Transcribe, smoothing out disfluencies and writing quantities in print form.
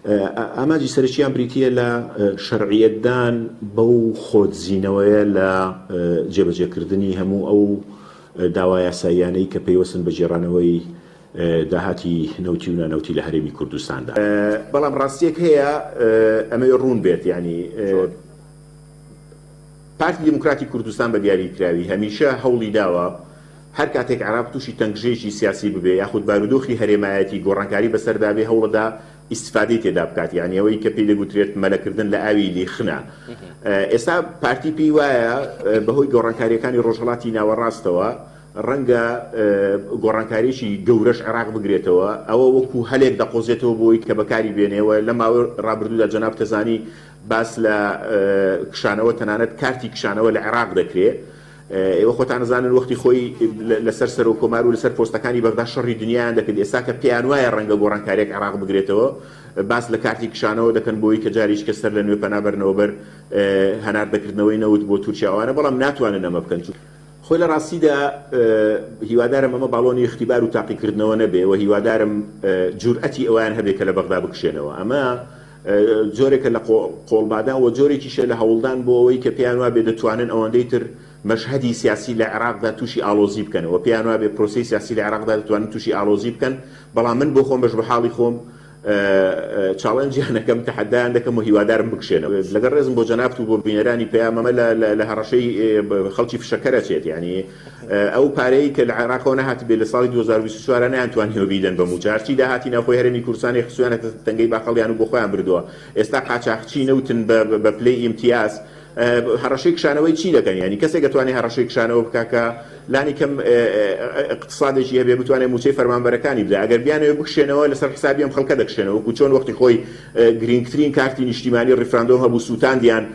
ئاماجی سەرچیان بریتە لە شەرعیەتدان بەو خۆتزیینەوەیە لە جێبەجێکردنی هەموو ئەو داوای یاساییانەی کە پێیوەستن بە جێڕانەوەی داهاتی نەوتی و نانەوتی لە هەرێمی کوردستاندا. بەڵام ڕاستیەک هەیە ئەمە ڕوون بێت، ینی پارتی دموکراتی کوردستان بە دیاریکراوی هەمیشە هەوڵی داوە هەر کاتێک عێراق تووشی تەنگژێکی سیاسی ببێ یاخود بارودۆخی هەرێمایەتی گۆڕانکاری بەسەردابێ هەوڵەدا ئیسفادەی تێدا بکات، یانی ئەوەی کە پێی دەگوترێت مەلەکردن لە ئاوی لیخنە. ئێستا پارتی پێی وایە بەهۆی گۆڕانکاریەکانی ڕۆژهەڵاتی ناوەڕاستەوە ڕەنگە گۆڕانکاریێکی گەورەش عێراق بگرێتەوە، ئەوە وەکو هەلێک دەقۆزێتەوە بۆی کە بەکاری بێنێەوە. لە ماوەی ڕابردوودا جەناب تەزانی باس لە کشانەوە تەنانەت کارتی کشانەوە لە عێراق دەکرێت. ئێوە خۆتان نەزانن وەختی خۆی لەسەر سەر و کۆمار و لەسەر پۆستەکانی بەغدا شەڕی دنیایان دەکرد. ئێستا کە پێیان وایە ڕەنگە گۆڕانکاریێک عێراق بگرێتەوە باس لە کارتی کشانەوە دەکەن بۆی کە جاریش کە سەر لە نوێ پەنابەرنەوە بەر هەناردەکردنەوەی نەوت بۆ تورکیاوانە، بەڵام ناتوانن ئەمە بکەن. خۆی لە ڕاستیدا هیوادارم ئەمە باڵۆنی اختیبار و تاقیکردنەوە نەبێ و هیوادارم جورئەتی ئەویان هەبێت کە لە بەغدا بکشێنەوە. ئەمە جۆرێکە لە قۆڵبادان و جۆرێکیشە لە هەوڵدان بۆ ئەوەی کە پێیان وابێ دەتوانن ئەوەندەی تر مەشهەدی سیاسی لە عێراقدا تووشی ئاڵۆزی بکەنەوە، پێیان وابێ پرۆسی سیاسی لە عێراقدا دەتوانن تووشی ئالۆزی بکەن. بەڵام من بۆ خۆم بەش بە حاڵی خۆم چاڵەنجیانەکەم تەحەدایان دەکەم و هیوادارم بکشێنەوە. لەگەڵ ڕێزم بۆ جەنابەت و بۆ بینەرانی پێیان ئەمە لە هەڕەشەی خەڵکی فشەکەرە چێت، یعنی ئەو پارەی کە لە عێراقەوە نەهات بێ لە ساڵی 2024 نەیانتوانیەوە بیدەن بە موجارچی داهاتی ناوخۆی هەرێمی کوردستانی خسویانەتە تەنگەی باقەڵیان و بۆ خۆیان بردووە. ئێستا قاچاقچی نەوتن بە پلەی ئیمتیاز هەڕەشەی کشانەوەی چی دەکەن؟ ینی کەسێک دەتوانێت هەڕەشەی کشانەوە بکە کە لانی کەم اقتصادێکی هەبێ بتوانێت موچەی فەرمانبەرەکانی بدە. ئەگەر بیانەوە بکشێنەوە لەسەر حسابی ئەم خەڵکە دەکشێنەوە، وەکو چۆن وەختی خۆی گرنگترین کارتی نیشتیمانی ڕیفراندۆم هەبوو سووتاندیان